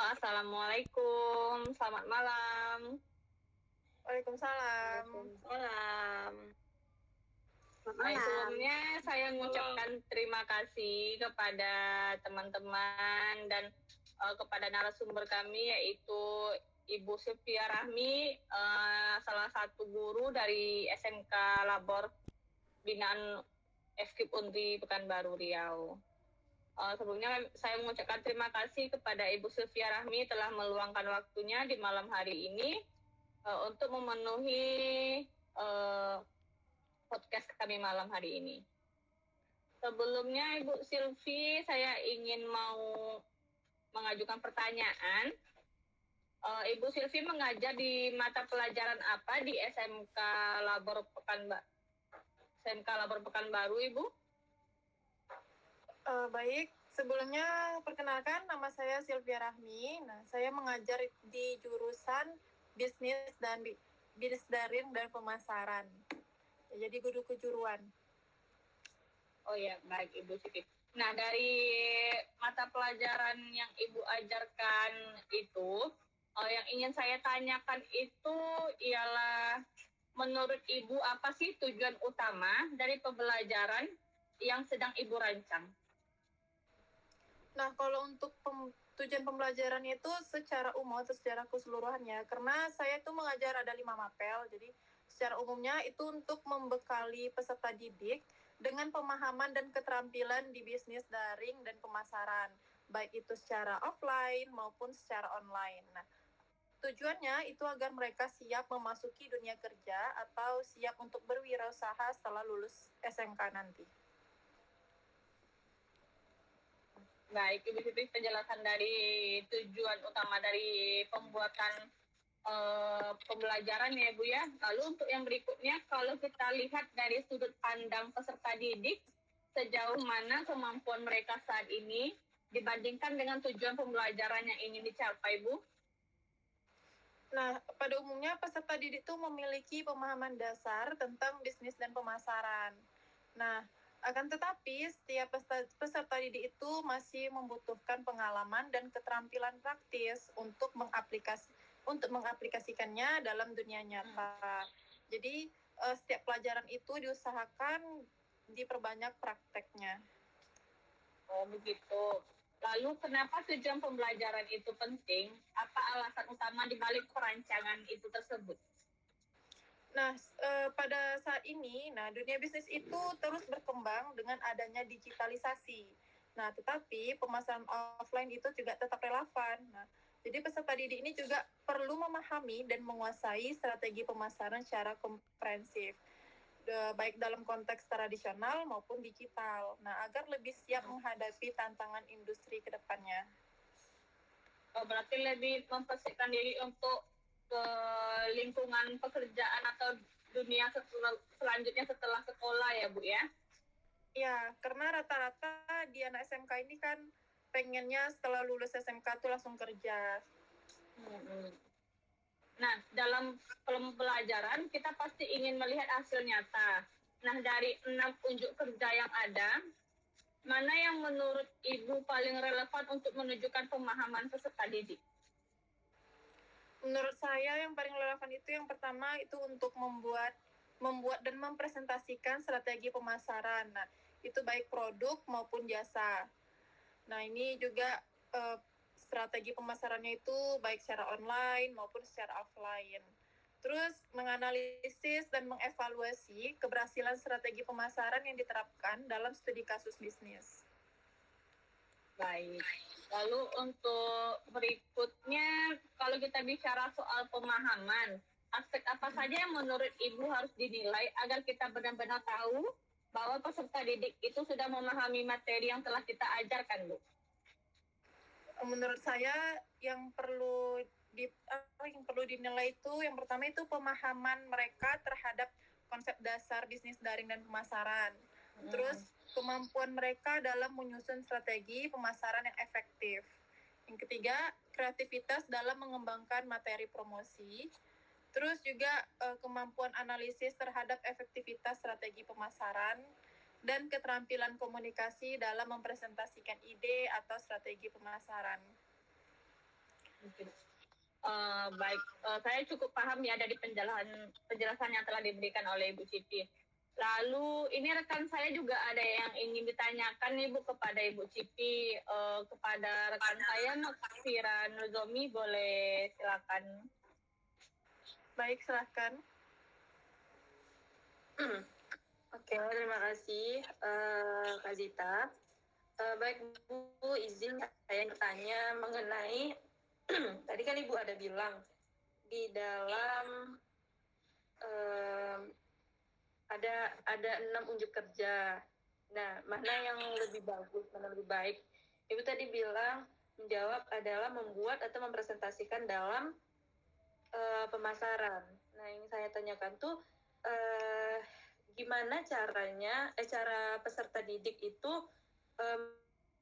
Assalamualaikum, selamat malam. Waalaikumsalam. Waalaikumsalam. Selamat Baik, malam. sebelumnya saya mengucapkan terima kasih kepada teman-teman dan kepada narasumber kami yaitu Ibu Sylvia Rahmi, salah satu guru dari SMK Labor Binaan FKIP Unri Pekanbaru Riau. Sebelumnya saya mengucapkan terima kasih kepada Ibu Sylvia Rahmi telah meluangkan waktunya di malam hari ini untuk memenuhi podcast kami malam hari ini. Sebelumnya Ibu Sylvie, saya ingin mau mengajukan pertanyaan. Ibu Sylvie mengajar di mata pelajaran apa di SMK Labor Pekanbaru, Ibu? Baik, sebelumnya perkenalkan nama saya Sylvia Rahmi. Nah, saya mengajar di jurusan bisnis daring dan pemasaran. Jadi guru kejuruan. Oh ya, baik Ibu Sylvie. Nah, dari mata pelajaran yang Ibu ajarkan itu, yang ingin saya tanyakan itu ialah menurut Ibu apa sih tujuan utama dari pembelajaran yang sedang Ibu rancang? Nah, kalau untuk tujuan pembelajaran itu secara umum atau secara keseluruhannya, karena saya itu mengajar ada 5 mapel, jadi secara umumnya itu untuk membekali peserta didik dengan pemahaman dan keterampilan di bisnis daring dan pemasaran, baik itu secara offline maupun secara online. Nah, tujuannya itu agar mereka siap memasuki dunia kerja atau siap untuk berwirausaha setelah lulus SMK nanti. Baik, Ibu Siti, penjelasan dari tujuan utama dari pembuatan pembelajaran ya Bu ya. Lalu untuk yang berikutnya, kalau kita lihat dari sudut pandang peserta didik, sejauh mana kemampuan mereka saat ini dibandingkan dengan tujuan pembelajaran yang ingin dicapai, Bu? Nah, pada umumnya peserta didik itu memiliki pemahaman dasar tentang bisnis dan pemasaran. Nah, akan tetapi setiap peserta didik itu masih membutuhkan pengalaman dan keterampilan praktis untuk mengaplikasikannya dalam dunia nyata. Jadi setiap pelajaran itu diusahakan diperbanyak prakteknya. Oh begitu. Lalu kenapa tujuan pembelajaran itu penting? Apa alasan utama di balik perancangan itu tersebut? Nah, pada saat ini, dunia bisnis itu terus berkembang dengan adanya digitalisasi. Nah, tetapi pemasaran offline itu juga tetap relevan. Nah, jadi peserta didik ini juga perlu memahami dan menguasai strategi pemasaran secara komprehensif, baik dalam konteks tradisional maupun digital. Nah, agar lebih siap menghadapi tantangan industri ke depannya. Oh, berarti lebih mempersiapkan diri untuk ke lingkungan pekerjaan atau dunia selanjutnya setelah sekolah ya Bu ya? Ya, karena rata-rata di anak SMK ini kan pengennya setelah lulus SMK tuh langsung kerja. Nah, dalam pembelajaran kita pasti ingin melihat hasil nyata. Nah, dari 6 unjuk kerja yang ada, mana yang menurut Ibu paling relevan untuk menunjukkan pemahaman peserta didik? Menurut saya yang paling relevan itu yang pertama itu untuk membuat dan mempresentasikan strategi pemasaran. Nah, itu baik produk maupun jasa. Nah, ini juga strategi pemasarannya itu baik secara online maupun secara offline. Terus menganalisis dan mengevaluasi keberhasilan strategi pemasaran yang diterapkan dalam studi kasus bisnis. Baik. Lalu untuk berikutnya, kalau kita bicara soal pemahaman, aspek apa saja yang menurut Ibu harus dinilai agar kita benar-benar tahu bahwa peserta didik itu sudah memahami materi yang telah kita ajarkan, Bu? Menurut saya yang perlu dinilai itu yang pertama itu pemahaman mereka terhadap konsep dasar bisnis daring dan pemasaran. Terus kemampuan mereka dalam menyusun strategi pemasaran yang efektif. Yang ketiga, kreativitas dalam mengembangkan materi promosi. Terus juga kemampuan analisis terhadap efektivitas strategi pemasaran dan keterampilan komunikasi dalam mempresentasikan ide atau strategi pemasaran. Mungkin. Baik, saya cukup paham ya dari penjelasan yang telah diberikan oleh Ibu Cipi. Lalu ini rekan saya juga ada yang ingin ditanyakan nih Bu kepada Ibu Cipi, kepada rekan saya Nokfira Nuzomi, boleh silakan. Baik, silahkan. Oke, terima kasih Kak Zita. Baik Bu, izin saya bertanya mengenai tadi kan Ibu ada bilang di dalam ada 6 unjuk kerja. Nah, mana yang lebih bagus, mana lebih baik? Ibu tadi bilang menjawab adalah membuat atau mempresentasikan dalam pemasaran. Nah, yang saya tanyakan tuh gimana caranya, cara peserta didik itu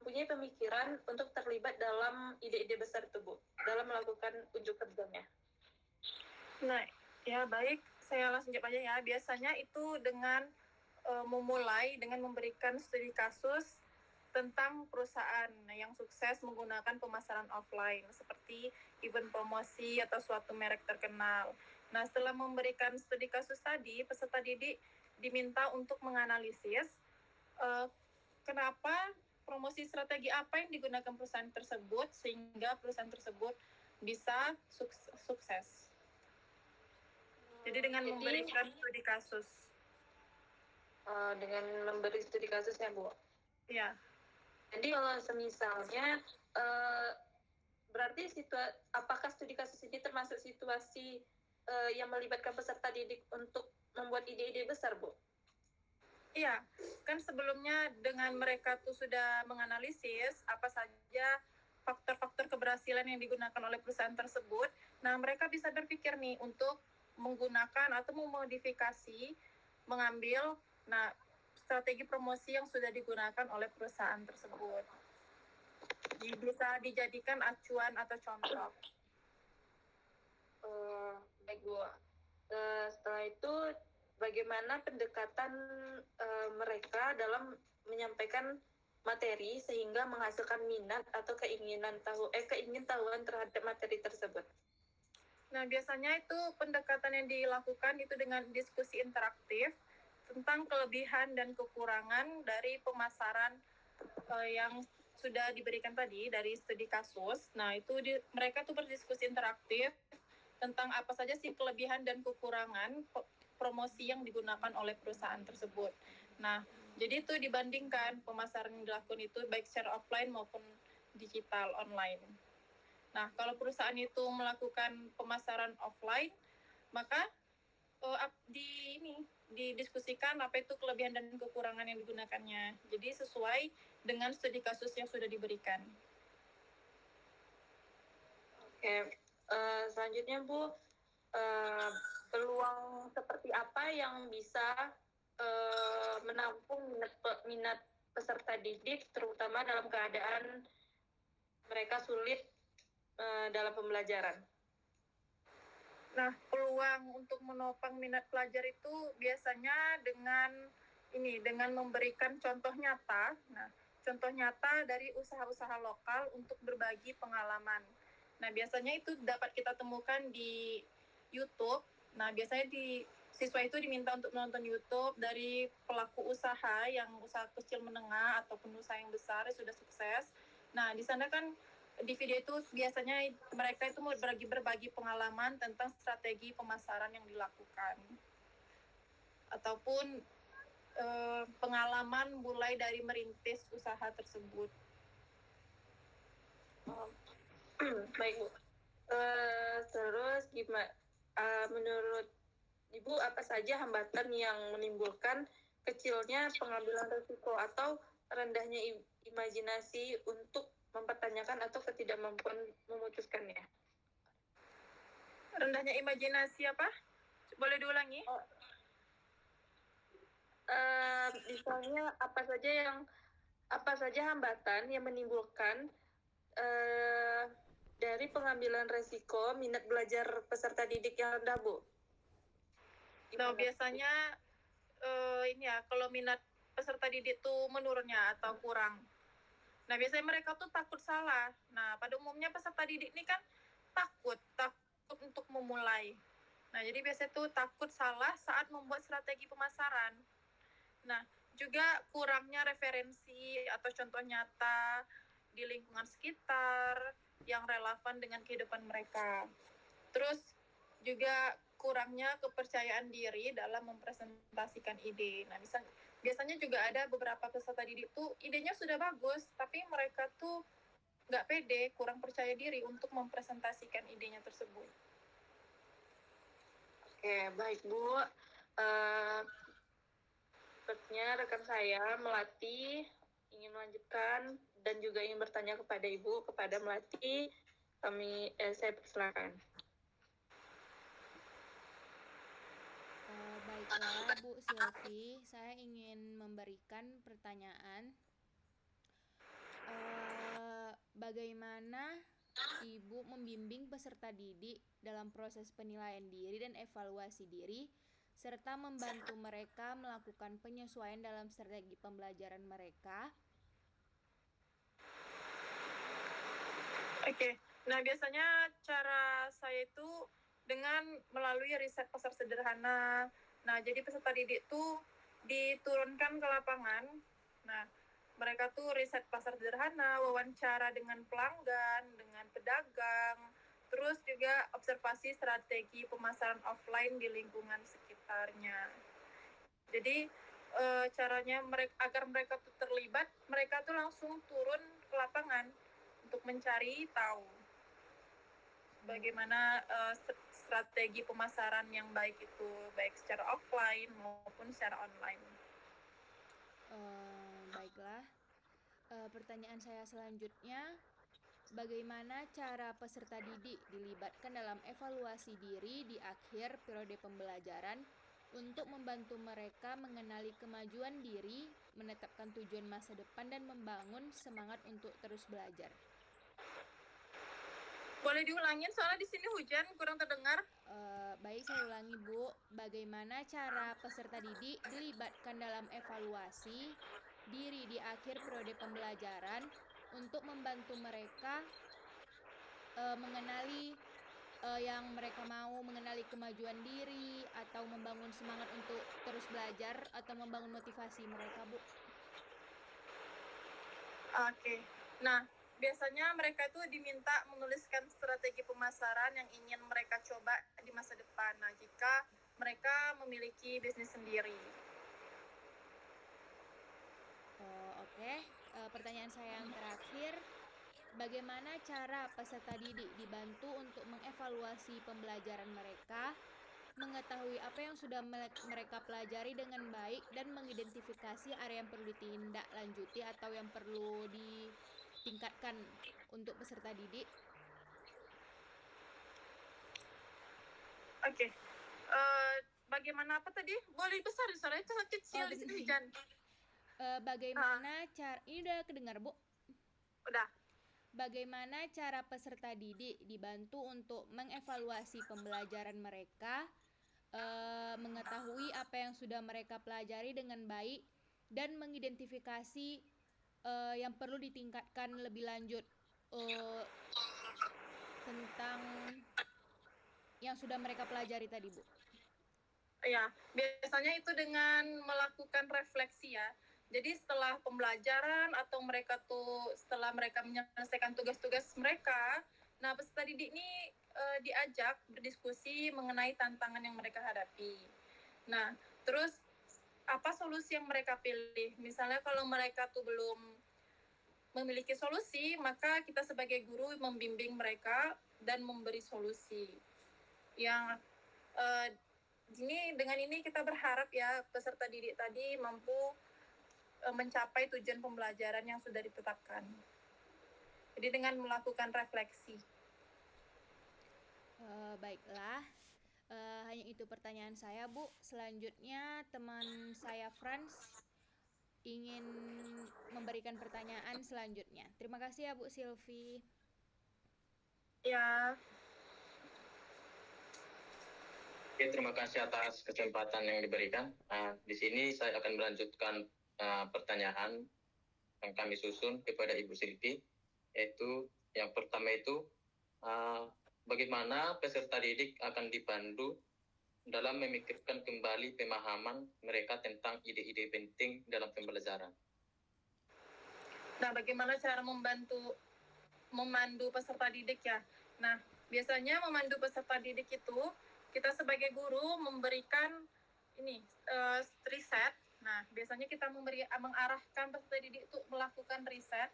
punya pemikiran untuk terlibat dalam ide-ide besar itu, Bu, dalam melakukan unjuk kerjanya. Nah, ya baik, saya langsung jawab aja ya. Biasanya itu dengan memulai dengan memberikan studi kasus tentang perusahaan yang sukses menggunakan pemasaran offline seperti event promosi atau suatu merek terkenal. Nah, setelah memberikan studi kasus tadi, peserta didik diminta untuk menganalisis kenapa promosi strategi apa yang digunakan perusahaan tersebut sehingga perusahaan tersebut bisa sukses. Jadi dengan memberikan studi kasus. Dengan memberi studi kasusnya, Bu. Ya. Jadi kalau semisalnya berarti apakah studi kasus ini termasuk situasi yang melibatkan peserta didik untuk membuat ide-ide besar, Bu? Iya, kan sebelumnya dengan mereka tuh sudah menganalisis apa saja faktor-faktor keberhasilan yang digunakan oleh perusahaan tersebut. Nah, mereka bisa berpikir nih untuk menggunakan atau memodifikasi, mengambil strategi promosi yang sudah digunakan oleh perusahaan tersebut. Jadi bisa dijadikan acuan atau contoh. Baik, Bu. Setelah itu bagaimana pendekatan mereka dalam menyampaikan materi sehingga menghasilkan minat atau keingintahuan terhadap materi tersebut? Nah, biasanya itu pendekatan yang dilakukan itu dengan diskusi interaktif tentang kelebihan dan kekurangan dari pemasaran yang sudah diberikan tadi dari studi kasus. Nah, itu mereka tuh berdiskusi interaktif tentang apa saja sih kelebihan dan kekurangan promosi yang digunakan oleh perusahaan tersebut. Nah, jadi itu dibandingkan pemasaran yang dilakukan itu baik secara offline maupun digital online. Nah, kalau perusahaan itu melakukan pemasaran offline, maka didiskusikan apa itu kelebihan dan kekurangan yang digunakannya. Jadi sesuai dengan studi kasus yang sudah diberikan. Oke, selanjutnya Bu, peluang seperti apa yang bisa menampung minat peserta didik, terutama dalam keadaan mereka sulit dalam pembelajaran? Nah, peluang untuk menopang minat pelajar itu biasanya dengan memberikan contoh nyata. Nah, contoh nyata dari usaha-usaha lokal untuk berbagi pengalaman. Nah, biasanya itu dapat kita temukan di YouTube. Nah, biasanya siswa itu diminta untuk menonton YouTube dari pelaku usaha yang usaha kecil menengah ataupun usaha yang besar yang sudah sukses. Nah, di sana kan di video itu biasanya mereka itu mau berbagi pengalaman tentang strategi pemasaran yang dilakukan ataupun pengalaman mulai dari merintis usaha tersebut. Baik, Bu. Terus gimana? Menurut Ibu apa saja hambatan yang menimbulkan kecilnya pengambilan risiko atau rendahnya imajinasi untuk mempertanyakan atau ketidakmampuan memutuskannya? Rendahnya imajinasi apa? Boleh diulangi? Misalnya apa saja hambatan yang menimbulkan dari pengambilan resiko minat belajar peserta didik yang rendah, Bu? Nah, biasanya kalau minat peserta didik itu menurunnya atau kurang. Nah, biasanya mereka tuh takut salah. Nah, pada umumnya peserta didik ini kan takut untuk memulai. Nah, jadi biasanya tuh takut salah saat membuat strategi pemasaran. Nah, juga kurangnya referensi atau contoh nyata di lingkungan sekitar yang relevan dengan kehidupan mereka. Terus juga kurangnya kepercayaan diri dalam mempresentasikan ide. Nah, biasanya juga ada beberapa peserta didik tuh idenya sudah bagus, tapi mereka tuh nggak pede, kurang percaya diri untuk mempresentasikan idenya tersebut. Oke, baik Bu. Sepertinya rekan saya Melati ingin melanjutkan dan juga ingin bertanya kepada Ibu, kepada Melati. Saya persilakan. Baiklah Bu Silvi, saya ingin memberikan pertanyaan. Bagaimana Ibu membimbing peserta didik dalam proses penilaian diri dan evaluasi diri, serta membantu mereka melakukan penyesuaian dalam strategi pembelajaran mereka? Oke, nah biasanya cara saya itu dengan melalui riset pasar sederhana. Nah, jadi peserta didik tuh diturunkan ke lapangan. Nah, mereka tuh riset pasar sederhana, wawancara dengan pelanggan, dengan pedagang, terus juga observasi strategi pemasaran offline di lingkungan sekitarnya. Jadi caranya agar mereka tuh terlibat, mereka tuh langsung turun ke lapangan untuk mencari tahu bagaimana strategi pemasaran yang baik itu, baik secara offline maupun secara online. Baiklah. Pertanyaan saya selanjutnya, bagaimana cara peserta didik dilibatkan dalam evaluasi diri di akhir periode pembelajaran untuk membantu mereka mengenali kemajuan diri, menetapkan tujuan masa depan, dan membangun semangat untuk terus belajar? Boleh diulangin soalnya di sini hujan, kurang terdengar. Baik, saya ulangi Bu. Bagaimana cara peserta didik dilibatkan dalam evaluasi diri di akhir periode pembelajaran untuk membantu mereka mengenali yang mereka mau, mengenali kemajuan diri, atau membangun semangat untuk terus belajar, atau membangun motivasi mereka, Bu? Oke. Nah, biasanya mereka itu diminta menuliskan strategi pemasaran yang ingin mereka coba di masa depan. Nah, jika mereka memiliki bisnis sendiri. Oke. Pertanyaan saya yang terakhir, bagaimana cara peserta didik dibantu untuk mengevaluasi pembelajaran mereka, mengetahui apa yang sudah mereka pelajari dengan baik, dan mengidentifikasi area yang perlu ditindaklanjuti atau yang perlu ditingkatkan untuk peserta didik? Oke. Bagaimana apa tadi? Boleh besar, suaranya sangat kecil di sini hujan. Bagaimana cara, ini udah kedengar Bu? Udah. Bagaimana cara peserta didik dibantu untuk mengevaluasi pembelajaran mereka, mengetahui apa yang sudah mereka pelajari dengan baik, dan mengidentifikasi yang perlu ditingkatkan lebih lanjut tentang yang sudah mereka pelajari tadi, Bu? Ya, biasanya itu dengan melakukan refleksi ya. Jadi setelah pembelajaran atau setelah mereka menyelesaikan tugas-tugas mereka, nah peserta didik ini diajak berdiskusi mengenai tantangan yang mereka hadapi. Nah, terus apa solusi yang mereka pilih? Misalnya kalau mereka tuh belum memiliki solusi, maka kita sebagai guru membimbing mereka dan memberi solusi. Yang dengan ini kita berharap ya peserta didik tadi mampu mencapai tujuan pembelajaran yang sudah ditetapkan. Jadi dengan melakukan refleksi. Baiklah, hanya itu pertanyaan saya, Bu. Selanjutnya teman saya Franz ingin memberikan pertanyaan selanjutnya. Terima kasih ya Bu Silvi. Ya. Oke, terima kasih atas kesempatan yang diberikan. Di sini saya akan melanjutkan pertanyaan yang kami susun kepada Ibu Silvi, yaitu yang pertama itu bagaimana peserta didik akan dibantu dalam memikirkan kembali pemahaman mereka tentang ide-ide penting dalam pembelajaran. Nah, bagaimana cara memandu peserta didik ya? Nah, biasanya memandu peserta didik itu kita sebagai guru memberikan ini riset. Nah, biasanya kita mengarahkan peserta didik itu melakukan riset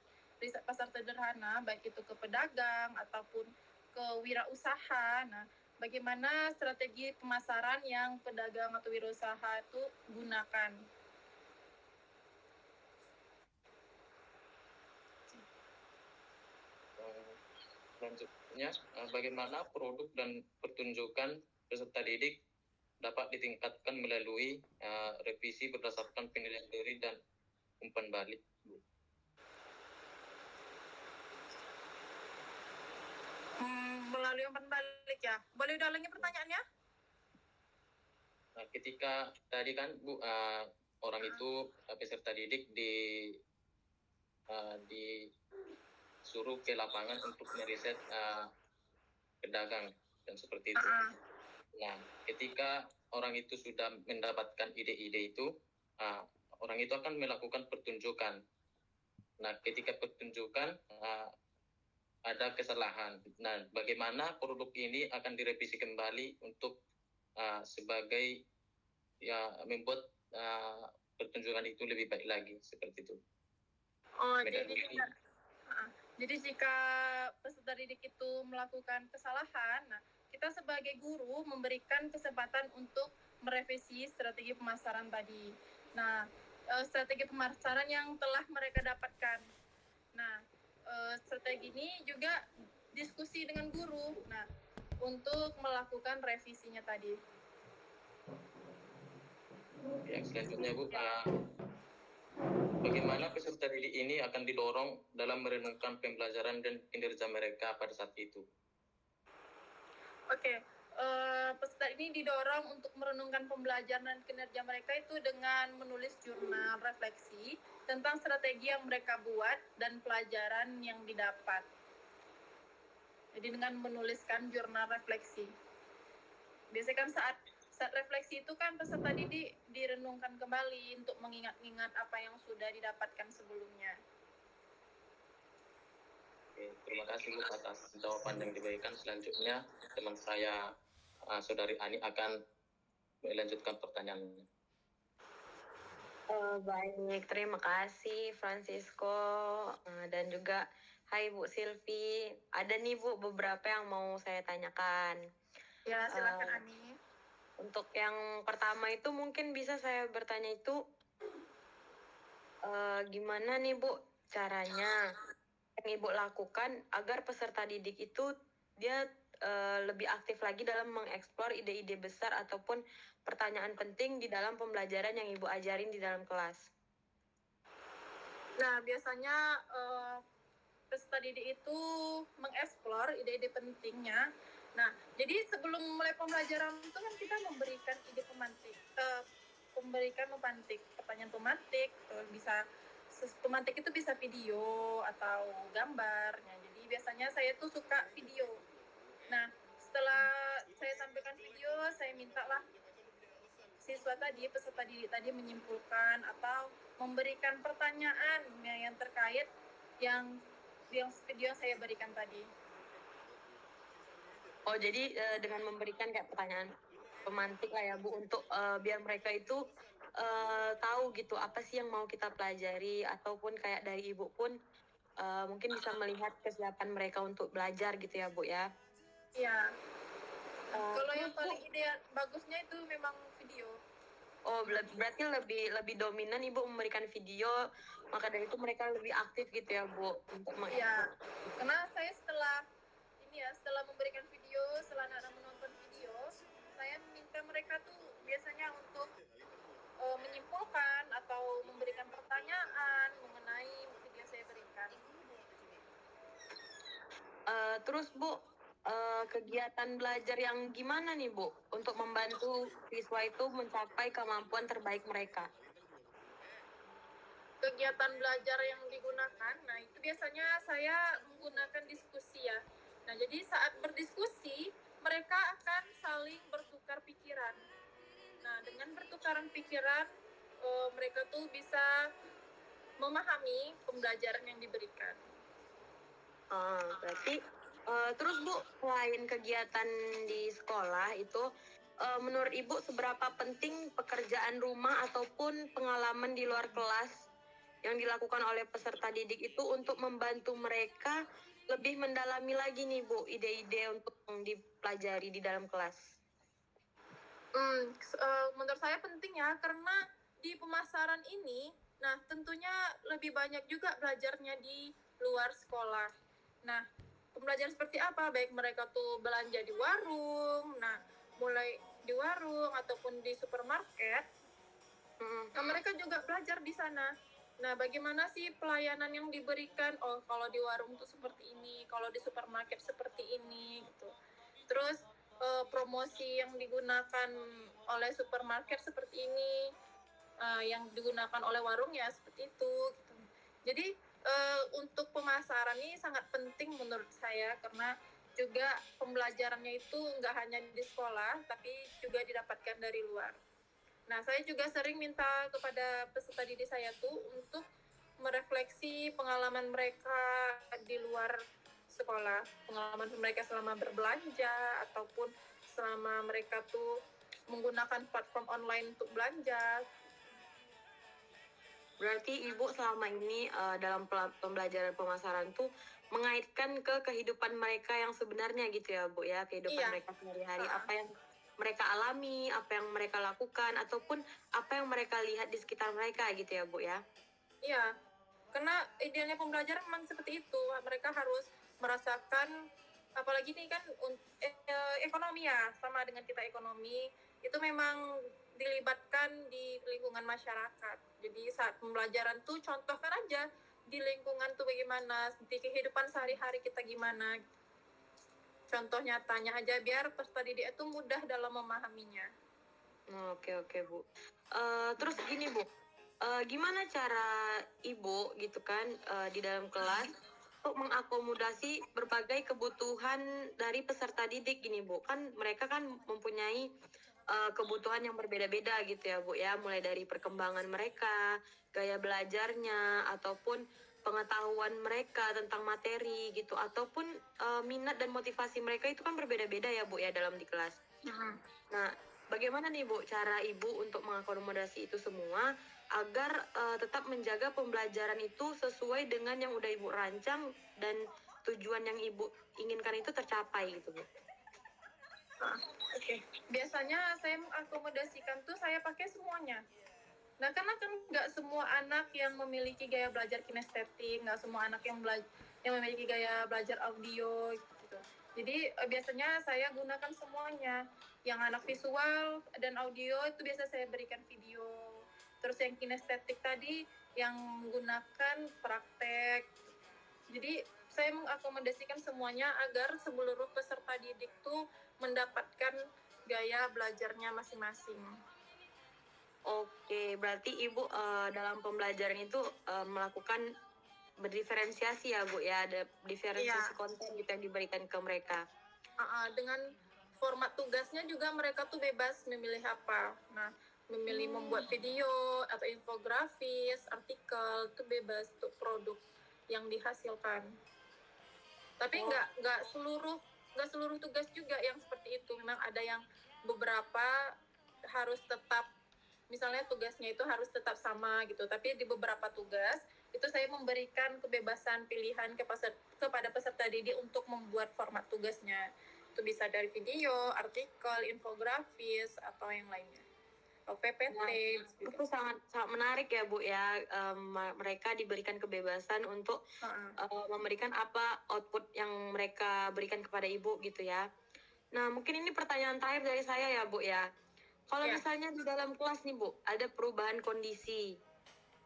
pasar sederhana, baik itu ke pedagang ataupun ke wirausaha. Nah, bagaimana strategi pemasaran yang pedagang atau wirausaha itu gunakan. Selanjutnya, bagaimana produk dan pertunjukan peserta didik dapat ditingkatkan melalui revisi berdasarkan penilaian diri dan umpan balik. Melalui umpan balik ya. Boleh ulangi pertanyaannya? Nah, ketika tadi kan Bu, orang itu peserta didik disuruh ke lapangan untuk meriset pedagang dan seperti itu. Nah, ketika orang itu sudah mendapatkan ide-ide itu, orang itu akan melakukan pertunjukan. Nah, ketika pertunjukan ada kesalahan. Nah, bagaimana produk ini akan direvisi kembali untuk sebagai ya membuat pertunjukan itu lebih baik lagi seperti itu. Oh, jadi jika peserta didik itu melakukan kesalahan, nah kita sebagai guru memberikan kesempatan untuk merevisi strategi pemasaran tadi. Nah, strategi pemasaran yang telah mereka dapatkan. Nah, strategi ini juga diskusi dengan guru. Nah, untuk melakukan revisinya tadi. Yang selanjutnya Bu, bagaimana peserta didik ini akan didorong dalam merenungkan pembelajaran dan kinerja mereka pada saat itu? Oke, peserta ini didorong untuk merenungkan pembelajaran dan kinerja mereka itu dengan menulis jurnal refleksi tentang strategi yang mereka buat dan pelajaran yang didapat. Jadi dengan menuliskan jurnal refleksi. Biasanya kan saat refleksi itu kan peserta didik direnungkan kembali untuk mengingat-ingat apa yang sudah didapatkan sebelumnya. Oke, terima kasih Bu atas jawaban yang diberikan. Selanjutnya teman saya Saudari Ani akan melanjutkan pertanyaannya. Baik, terima kasih Francisco dan juga hai Bu Silvi. Ada nih Bu beberapa yang mau saya tanyakan. Ya, silakan Ani. Untuk yang pertama itu mungkin bisa saya bertanya itu gimana nih Bu caranya yang Ibu lakukan agar peserta didik itu dia lebih aktif lagi dalam mengeksplor ide-ide besar ataupun pertanyaan penting di dalam pembelajaran yang Ibu ajarin di dalam kelas. Nah, biasanya peserta didik itu mengeksplor ide-ide pentingnya. Nah, jadi sebelum mulai pembelajaran itu kan kita memberikan ide pemantik, memantik pertanyaan pemantik, pemantik itu bisa video atau gambar. Nah, jadi biasanya saya tuh suka video. Nah, setelah saya tampilkan video, saya mintalah siswa tadi, peserta didik tadi menyimpulkan atau memberikan pertanyaan yang terkait yang video yang saya berikan tadi. Oh, jadi dengan memberikan kayak pertanyaan pemantik lah ya Bu, untuk biar mereka itu tahu gitu apa sih yang mau kita pelajari, ataupun kayak dari Ibu pun mungkin bisa melihat kesiapan mereka untuk belajar gitu ya Bu ya. Iya. Kalau yang paling ide bagusnya itu memang video. Oh, berarti lebih dominan Ibu memberikan video, maka dari itu mereka lebih aktif gitu ya Bu untuk Iya. Karena saya setelah memberikan video, setelah anak-anak menonton video, saya minta mereka tuh biasanya untuk menyimpulkan atau memberikan pertanyaan mengenai video yang saya berikan. Terus Bu, kegiatan belajar yang gimana nih Bu untuk membantu siswa itu mencapai kemampuan terbaik mereka? Kegiatan belajar yang digunakan, nah itu biasanya saya menggunakan diskusi ya. Nah, jadi saat berdiskusi, mereka akan saling bertukar pikiran. Nah, dengan bertukaran pikiran, mereka tuh bisa memahami pembelajaran yang diberikan. Berarti terus Bu, selain kegiatan di sekolah itu, menurut Ibu seberapa penting pekerjaan rumah ataupun pengalaman di luar kelas yang dilakukan oleh peserta didik itu untuk membantu mereka lebih mendalami lagi nih Bu, ide-ide untuk yang dipelajari di dalam kelas? Menurut saya penting ya, karena di pemasaran ini, nah tentunya lebih banyak juga belajarnya di luar sekolah. Nah, pembelajaran seperti apa? Baik mereka tuh belanja di warung, nah mulai di warung ataupun di supermarket, nah mereka juga belajar di sana. Nah, bagaimana sih pelayanan yang diberikan? Oh, kalau di warung tuh seperti ini, kalau di supermarket seperti ini, gitu. Terus promosi yang digunakan oleh supermarket seperti ini, yang digunakan oleh warung ya seperti itu, gitu. Jadi untuk pemasaran ini sangat penting menurut saya, karena juga pembelajarannya itu nggak hanya di sekolah, tapi juga didapatkan dari luar. Nah, saya juga sering minta kepada peserta didik saya tuh untuk merefleksi pengalaman mereka di luar sekolah, pengalaman mereka selama berbelanja ataupun selama mereka tuh menggunakan platform online untuk belanja. Berarti Ibu selama ini dalam pembelajaran pemasaran tuh mengaitkan ke kehidupan mereka yang sebenarnya gitu ya Bu ya, kehidupan Iya. mereka sehari-hari, apa yang mereka alami, apa yang mereka lakukan, ataupun apa yang mereka lihat di sekitar mereka gitu ya Bu ya. Iya, karena idealnya pembelajaran memang seperti itu. Mereka harus merasakan, apalagi ini kan ekonomi ya, sama dengan kita ekonomi, itu memang dilibatkan di lingkungan masyarakat. Jadi saat pembelajaran tuh contohkan aja di lingkungan tuh bagaimana, di kehidupan sehari-hari kita gimana. Contoh nyatanya aja biar peserta didik itu mudah dalam memahaminya. Oke Bu. Terus gini Bu, gimana cara Ibu gitu kan di dalam kelas untuk mengakomodasi berbagai kebutuhan dari peserta didik gini Bu, kan mereka kan mempunyai kebutuhan yang berbeda-beda gitu ya Bu ya, mulai dari perkembangan mereka, gaya belajarnya, ataupun pengetahuan mereka tentang materi gitu, ataupun minat dan motivasi mereka itu kan berbeda-beda ya Bu ya dalam di kelas. Nah, bagaimana nih Bu cara Ibu untuk mengakomodasi itu semua agar tetap menjaga pembelajaran itu sesuai dengan yang udah Ibu rancang dan tujuan yang Ibu inginkan itu tercapai gitu Bu? Oke. Biasanya saya mengakomodasikan tuh saya pakai semuanya. Nah, karena kan nggak semua anak yang memiliki gaya belajar kinestetik, nggak semua anak yang memiliki gaya belajar audio gitu. Jadi biasanya saya gunakan semuanya. Yang anak visual dan audio itu biasa saya berikan video. Terus yang kinestetik tadi yang menggunakan praktek. Jadi saya mengakomodasikan semuanya agar seluruh peserta didik tuh mendapatkan gaya belajarnya masing-masing. Oke, berarti Ibu dalam pembelajaran itu melakukan berdiferensiasi ya Bu ya, ada diferensiasi konten gitu yang diberikan ke mereka. Dengan format tugasnya juga mereka tuh bebas memilih apa. Nah, memilih membuat video atau infografis, artikel itu bebas untuk produk yang dihasilkan. Tapi nggak seluruh tugas juga yang seperti itu. Memang ada yang beberapa harus tetap, misalnya tugasnya itu harus tetap sama gitu. Tapi di beberapa tugas itu saya memberikan kebebasan pilihan kepada peserta didik untuk membuat format tugasnya. Itu bisa dari video, artikel, infografis atau yang lainnya. Atau PPT. Nah, gitu. itu sangat menarik ya Bu ya, mereka diberikan kebebasan untuk memberikan apa output yang mereka berikan kepada Ibu gitu ya. Nah, mungkin ini pertanyaan terakhir dari saya ya Bu ya. Kalau misalnya di dalam kelas nih Bu, ada perubahan kondisi.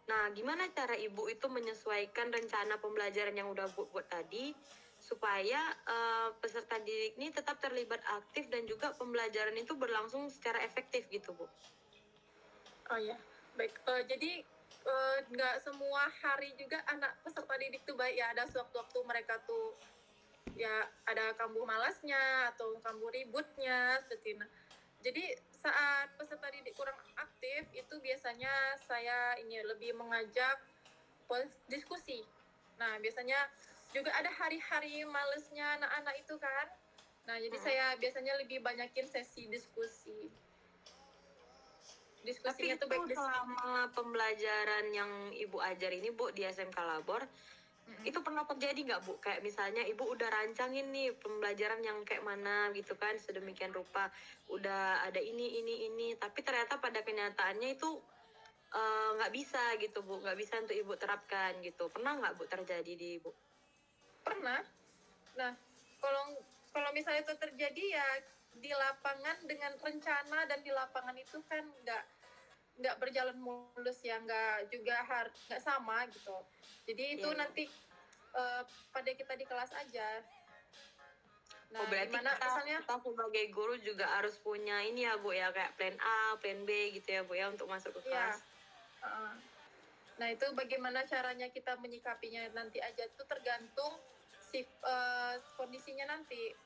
Nah, gimana cara Ibu itu menyesuaikan rencana pembelajaran yang udah buat tadi supaya peserta didik ini tetap terlibat aktif dan juga pembelajaran itu berlangsung secara efektif gitu Bu? Oh ya, baik. Jadi nggak semua hari juga anak peserta didik tuh baik ya. Ada sewaktu-waktu mereka tuh ya ada kambuh malasnya atau kambuh ributnya seperti itu. Jadi saat peserta didik kurang aktif itu biasanya saya ini lebih mengajak diskusi. Nah, biasanya juga ada hari-hari malesnya anak-anak itu kan. Nah, jadi saya biasanya lebih banyakin sesi diskusi. Tapi Diskusinya itu tuh baik selama pembelajaran yang Ibu ajar ini, Bu, di SMK Labor, itu pernah terjadi nggak, Bu? Kayak misalnya Ibu udah rancangin nih pembelajaran yang kayak mana gitu kan, sedemikian rupa, udah ada ini, tapi ternyata pada kenyataannya itu nggak bisa gitu, Bu, nggak bisa untuk Ibu terapkan gitu. Pernah nggak, Bu, terjadi di Ibu? pernah. Nah, kalau misalnya itu terjadi ya di lapangan dengan rencana dan di lapangan itu kan nggak berjalan mulus ya, nggak juga nggak sama gitu. Jadi itu Iya. nanti pada kita di kelas aja. Nah, Berarti gimana misalnya kita sebagai guru juga harus punya ini ya, Bu, ya, kayak plan A, plan B gitu ya, Bu, ya, untuk masuk ke ya. kelas. Nah, itu bagaimana caranya kita menyikapinya nanti aja itu tergantung kondisinya nanti.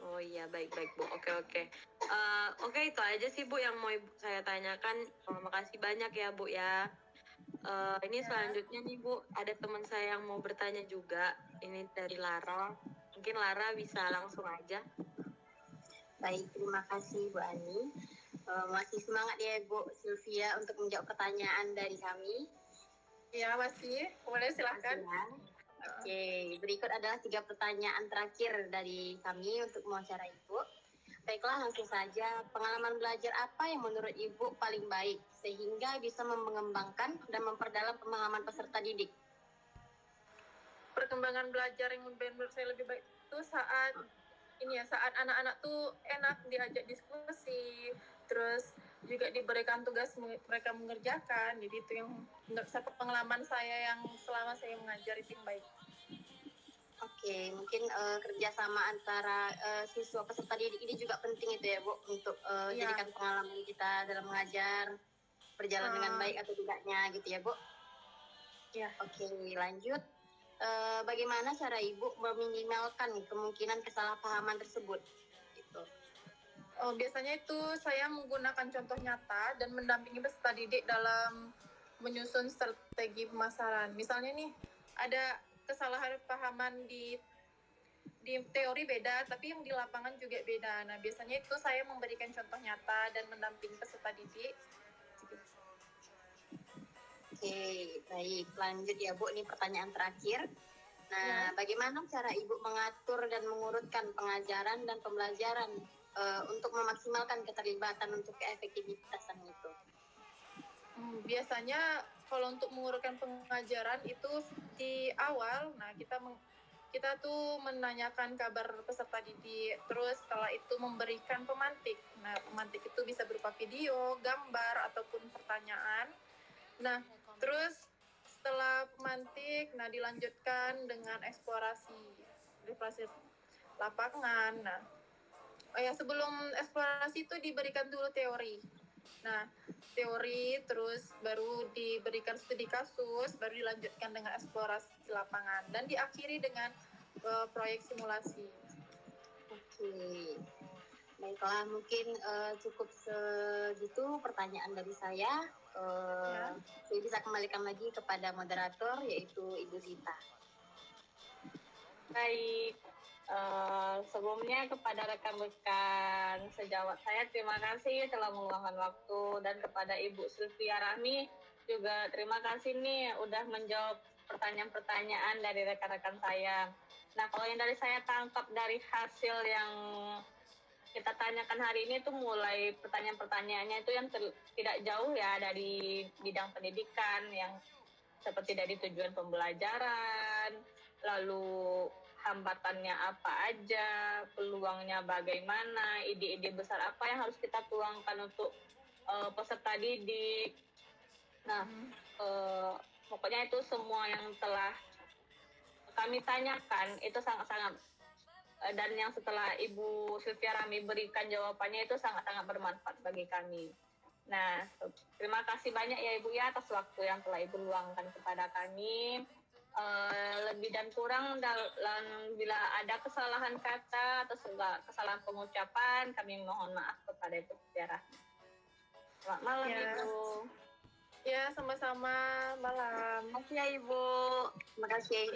Oh iya, baik Bu. Oke. Oke, itu aja sih, Bu, yang mau saya tanyakan. Makasih banyak ya, Bu, ya. Ini selanjutnya nih, Bu, ada teman saya yang mau bertanya juga. Ini dari Lara. Mungkin Lara bisa langsung aja. Baik, terima kasih Bu Ani. Masih semangat ya Bu Sylvia untuk menjawab pertanyaan dari kami. Ya, masih. Boleh silakan. Oke, berikut adalah 3 pertanyaan terakhir dari kami untuk mewawancara Ibu. Baiklah, langsung saja. Pengalaman belajar apa yang menurut Ibu paling baik sehingga bisa mengembangkan dan memperdalam pemahaman peserta didik? Perkembangan belajar yang menurut saya lebih baik itu saat anak-anak tuh enak diajak diskusi, terus juga diberikan tugas mereka mengerjakan. Jadi itu yang menurut saya pengalaman saya yang selama saya mengajar itu yang baik. Oke, mungkin kerjasama antara siswa peserta didik ini juga penting itu ya Bu, untuk jadikan pengalaman kita dalam mengajar berjalan dengan baik atau tidaknya gitu ya Bu. Ya. Oke, lanjut. Bagaimana cara Ibu meminimalkan kemungkinan kesalahpahaman tersebut? Gitu. Biasanya itu saya menggunakan contoh nyata dan mendampingi peserta didik dalam menyusun strategi pemasaran. Misalnya nih, ada kesalahan pahaman di teori beda, tapi yang di lapangan juga beda. Nah, biasanya itu saya memberikan contoh nyata dan mendampingi peserta didik. Oke, baik. Lanjut ya Bu, ini pertanyaan terakhir. Nah, bagaimana cara Ibu mengatur dan mengurutkan pengajaran dan pembelajaran untuk memaksimalkan keterlibatan untuk keefektivitasan itu? Biasanya kalau untuk mengurutkan pengajaran itu di awal, nah kita tuh menanyakan kabar peserta didik, terus setelah itu memberikan pemantik. Nah, pemantik itu bisa berupa video, gambar, ataupun pertanyaan. Nah, terus setelah pemantik, nah dilanjutkan dengan eksplorasi lapangan. Nah, sebelum eksplorasi itu diberikan dulu teori. Nah, teori terus baru diberikan studi kasus, baru dilanjutkan dengan eksplorasi lapangan dan diakhiri dengan proyek simulasi. Oke. Baiklah, mungkin cukup segitu pertanyaan dari saya. Saya bisa kembalikan lagi kepada moderator, yaitu Ibu Zita. Baik, sebelumnya kepada rekan-rekan sejawat saya terima kasih telah meluangkan waktu, dan kepada Ibu Sylvia Rahmi juga terima kasih nih udah menjawab pertanyaan-pertanyaan dari rekan-rekan saya. Nah, kalau yang dari saya tangkap dari hasil yang kita tanyakan hari ini tuh mulai pertanyaan-pertanyaannya itu yang tidak jauh ya dari bidang pendidikan, yang seperti dari tujuan pembelajaran, lalu hambatannya apa aja, peluangnya bagaimana, ide-ide besar apa yang harus kita tuangkan untuk peserta didik. Nah, pokoknya itu semua yang telah kami tanyakan itu sangat-sangat, dan yang setelah Ibu Sylvia Rahmi berikan jawabannya itu sangat-sangat bermanfaat bagi kami. Nah, terima kasih banyak ya Ibu ya atas waktu yang telah Ibu luangkan kepada kami. lebih dan kurang dalam bila ada kesalahan kata atau kesalahan pengucapan, kami mohon maaf kepada Ibu Setiara. Selamat malam Ya. Ibu. Ya, sama-sama. Malam. Makasih ya Ibu. Makasih ya Ibu.